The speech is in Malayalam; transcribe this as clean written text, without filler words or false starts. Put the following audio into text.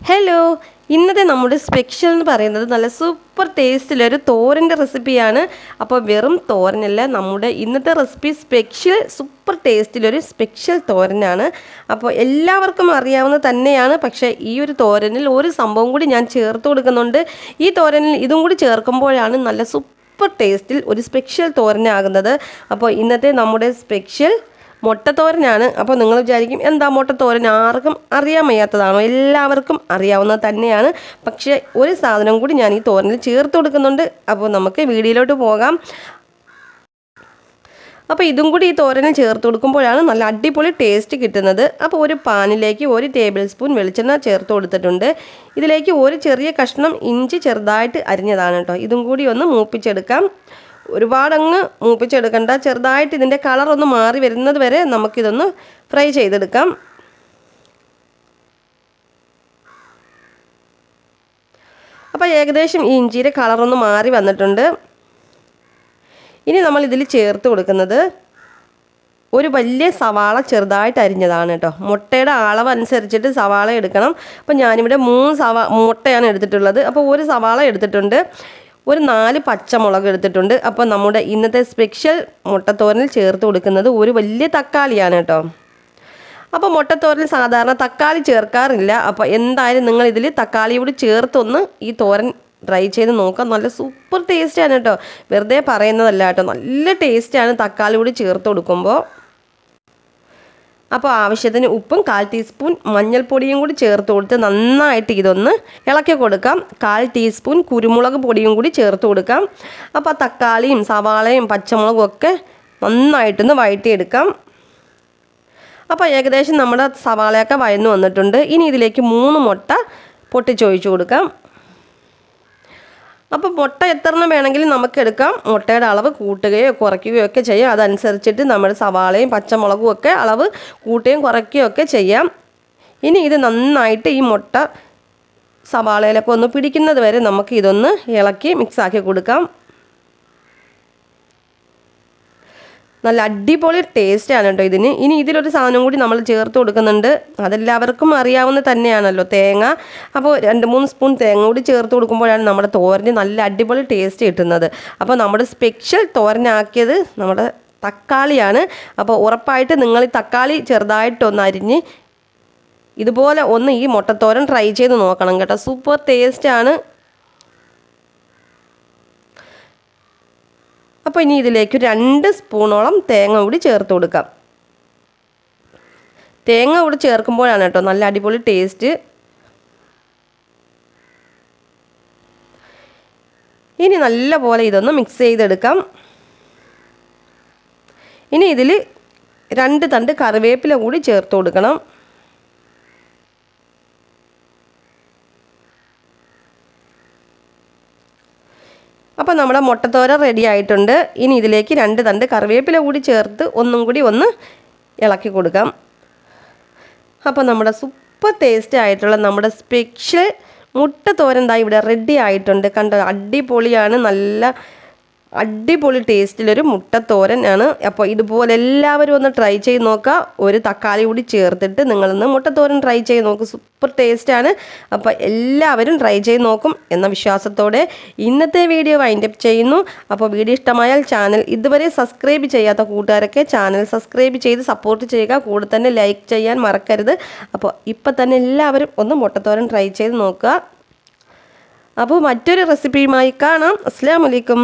ഹലോ, ഇന്നത്തെ നമ്മുടെ സ്പെഷ്യൽ എന്ന് പറയുന്നത് നല്ല സൂപ്പർ ടേസ്റ്റിലൊരു തോരൻ്റെ റെസിപ്പിയാണ്. അപ്പോൾ വെറും തോരനല്ല, നമ്മുടെ ഇന്നത്തെ റെസിപ്പി സൂപ്പർ ടേസ്റ്റിലൊരു സ്പെഷ്യൽ തോരനാണ്. അപ്പോൾ എല്ലാവർക്കും അറിയാവുന്ന തന്നെയാണ്. പക്ഷേ ഈ ഒരു തോരനിൽ ഒരു സംഭവം കൂടി ഞാൻ ചേർത്ത് കൊടുക്കുന്നുണ്ട്. ഈ തോരനിൽ ഇതും കൂടി ചേർക്കുമ്പോഴാണ് നല്ല സൂപ്പർ ടേസ്റ്റിൽ ഒരു സ്പെഷ്യൽ തോരനാകുന്നത്. അപ്പോൾ ഇന്നത്തെ നമ്മുടെ സ്പെഷ്യൽ മുട്ടത്തോരനാണ്. അപ്പോൾ നിങ്ങൾ വിചാരിക്കും എന്താ മുട്ടത്തോരൻ ആർക്കും അറിയാൻ വയ്യാത്തതാണോ? എല്ലാവർക്കും അറിയാവുന്നത് തന്നെയാണ്. പക്ഷേ ഒരു സാധനം കൂടി ഞാൻ ഈ തോരനിൽ ചേർത്ത് കൊടുക്കുന്നുണ്ട്. അപ്പോൾ നമുക്ക് വീഡിയോയിലോട്ട് പോകാം. അപ്പോൾ ഇതും കൂടി ഈ തോരനിൽ ചേർത്ത് കൊടുക്കുമ്പോഴാണ് നല്ല അടിപൊളി ടേസ്റ്റ് കിട്ടുന്നത്. അപ്പോൾ ഒരു പാനിലേക്ക് 1 ടേബിൾ സ്പൂൺ വെളിച്ചെണ്ണ ചേർത്ത് കൊടുത്തിട്ടുണ്ട്. ഇതിലേക്ക് ഒരു ചെറിയ കഷ്ണം ഇഞ്ചി ചെറുതായിട്ട് അരിഞ്ഞതാണ് കേട്ടോ. ഇതും കൂടി ഒന്ന് മൂപ്പിച്ചെടുക്കാം. ഒരുപാടങ്ങ് മൂപ്പിച്ചെടുക്കണ്ട, ചെറുതായിട്ട് ഇതിൻ്റെ കളറൊന്ന് മാറി വരുന്നത് വരെ നമുക്കിതൊന്ന് ഫ്രൈ ചെയ്തെടുക്കാം. അപ്പോൾ ഏകദേശം ഈ ഇഞ്ചിയുടെ കളറൊന്ന് മാറി വന്നിട്ടുണ്ട്. ഇനി നമ്മൾ ഇതിൽ ചേർത്ത് കൊടുക്കുന്നത് ഒരു വലിയ സവാള ചെറുതായിട്ട് അരിഞ്ഞതാണ് കേട്ടോ. മുട്ടയുടെ അളവ് അനുസരിച്ചിട്ട് സവാള എടുക്കണം. അപ്പോൾ ഞാനിവിടെ 3 മുട്ടയാണ് എടുത്തിട്ടുള്ളത്. അപ്പോൾ ഒരു സവാള എടുത്തിട്ടുണ്ട്, ഒരു 4 പച്ചമുളക് എടുത്തിട്ടുണ്ട്. അപ്പോൾ നമ്മുടെ ഇന്നത്തെ സ്പെഷ്യൽ മുട്ടത്തോരനിൽ ചേർത്ത് കൊടുക്കുന്നത് ഒരു വലിയ തക്കാളിയാണ് കേട്ടോ. അപ്പോൾ മുട്ടത്തോരനിൽ സാധാരണ തക്കാളി ചേർക്കാറില്ല. അപ്പോൾ എന്തായാലും നിങ്ങൾ ഇതിൽ തക്കാളി കൂടി ചേർത്തൊന്ന് ഈ തോരൻ ട്രൈ ചെയ്ത് നോക്കാം. നല്ല സൂപ്പർ ടേസ്റ്റാണ് കേട്ടോ, വെറുതെ പറയുന്നതല്ല കേട്ടോ, നല്ല ടേസ്റ്റാണ് തക്കാളി കൂടി ചേർത്ത് കൊടുക്കുമ്പോൾ. അപ്പോൾ ആവശ്യത്തിന് ഉപ്പും 1/4 ടീസ്പൂൺ മഞ്ഞൾപ്പൊടിയും കൂടി ചേർത്ത് കൊടുത്ത് നന്നായിട്ട് ഇതൊന്ന് ഇളക്കി കൊടുക്കാം. 1/4 ടീസ്പൂൺ കുരുമുളക് പൊടിയും കൂടി ചേർത്ത് കൊടുക്കാം. അപ്പോൾ തക്കാളിയും സവാളയും പച്ചമുളകും ഒക്കെ നന്നായിട്ടൊന്ന് വഴറ്റിയെടുക്കാം. അപ്പോൾ ഏകദേശം നമ്മുടെ സവാളയൊക്കെ വഴന്നു വന്നിട്ടുണ്ട്. ഇനി ഇതിലേക്ക് 3 മുട്ട പൊട്ടിച്ചൊഴിച്ച് കൊടുക്കാം. അപ്പോൾ മുട്ട എത്രണ്ണം വേണമെങ്കിലും നമുക്ക് എടുക്കാം. മുട്ടയുടെ അളവ് കൂട്ടുകയോ കുറയ്ക്കുകയോ ഒക്കെ ചെയ്യാം. അതനുസരിച്ചിട്ട് നമ്മുടെ സവാളയും പച്ചമുളകും ഒക്കെ അളവ് കൂട്ടുകയും കുറയ്ക്കുകയോ ഒക്കെ ചെയ്യാം. ഇനി ഇത് നന്നായിട്ട് ഈ മുട്ട സവാളയിലൊക്കെ ഒന്ന് പിടിക്കുന്നത് വരെ നമുക്ക് ഇതൊന്ന് ഇളക്കി മിക്സാക്കി കൊടുക്കാം. നല്ല അടിപൊളി ടേസ്റ്റാണ് കേട്ടോ ഇതിന്. ഇനി ഇതിലൊരു സാധനം കൂടി നമ്മൾ ചേർത്ത് കൊടുക്കുന്നുണ്ട്. അതെല്ലാവർക്കും അറിയാവുന്ന തന്നെയാണല്ലോ, തേങ്ങ. അപ്പോൾ 2-3 സ്പൂൺ തേങ്ങ കൂടി ചേർത്ത് കൊടുക്കുമ്പോഴാണ് നമ്മുടെ തോരന് നല്ല അടിപൊളി ടേസ്റ്റ് കിട്ടുന്നത്. അപ്പോൾ നമ്മുടെ സ്പെഷ്യൽ തോരനാക്കിയത് നമ്മുടെ തക്കാളിയാണ്. അപ്പോൾ ഉറപ്പായിട്ട് നിങ്ങൾ ഈ തക്കാളി ചെറുതായിട്ടൊന്ന് അരിഞ്ഞ് ഇതുപോലെ ഒന്ന് ഈ മുട്ടത്തോരൻ ട്രൈ ചെയ്ത് നോക്കണം കേട്ടോ, സൂപ്പർ ടേസ്റ്റാണ്. അപ്പോൾ ഇനി ഇതിലേക്ക് 2 സ്പൂണോളം തേങ്ങ കൂടി ചേർത്ത് കൊടുക്കാം. തേങ്ങ കൂടി ചേർക്കുമ്പോഴാണ് കേട്ടോ നല്ല അടിപൊളി ടേസ്റ്റ്. ഇനി നല്ലപോലെ ഇതൊന്ന് മിക്സ് ചെയ്തെടുക്കാം. ഇനി ഇതിൽ 2 തണ്ട് കറിവേപ്പില കൂടി ചേർത്ത് കൊടുക്കണം. അപ്പോൾ നമ്മുടെ മുട്ടത്തോരൻ റെഡി ആയിട്ടുണ്ട്. ഇനി ഇതിലേക്ക് 2 തണ്ട് കറിവേപ്പില കൂടി ചേർത്ത് ഒന്നും കൂടി ഒന്ന് ഇളക്കി കൊടുക്കാം. അപ്പോൾ നമ്മുടെ സൂപ്പർ ടേസ്റ്റ് ആയിട്ടുള്ള നമ്മുടെ സ്പെഷ്യൽ മുട്ടത്തോരൻ ദാ ഇവിടെ റെഡി ആയിട്ടുണ്ട്. കണ്ടോ, അടിപൊളിയാണ്, നല്ല അടിപൊളി ടേസ്റ്റിലൊരു മുട്ടത്തോരൻ ആണ്. അപ്പോൾ ഇതുപോലെ എല്ലാവരും ഒന്ന് ട്രൈ ചെയ്ത് നോക്കുക. ഒരു തക്കാളി കൂടി ചേർത്തിട്ട് നിങ്ങളൊന്ന് മുട്ടത്തോരൻ ട്രൈ ചെയ്ത് നോക്കുക, സൂപ്പർ ടേസ്റ്റാണ്. അപ്പോൾ എല്ലാവരും ട്രൈ ചെയ്ത് നോക്കും എന്ന വിശ്വാസത്തോടെ ഇന്നത്തെ വീഡിയോ വൈൻഡപ്പ് ചെയ്യുന്നു. അപ്പോൾ വീഡിയോ ഇഷ്ടമായാൽ ചാനൽ ഇതുവരെ സബ്സ്ക്രൈബ് ചെയ്യാത്ത കൂട്ടുകാരൊക്കെ ചാനൽ സബ്സ്ക്രൈബ് ചെയ്ത് സപ്പോർട്ട് ചെയ്യുക. കൂടെ തന്നെ ലൈക്ക് ചെയ്യാൻ മറക്കരുത്. അപ്പോൾ ഇപ്പം തന്നെ എല്ലാവരും ഒന്ന് മുട്ടത്തോരൻ ട്രൈ ചെയ്ത് നോക്കുക. അപ്പോൾ മറ്റൊരു റെസിപ്പിയുമായി കാണാം. അസ്സലാമു അലൈക്കും.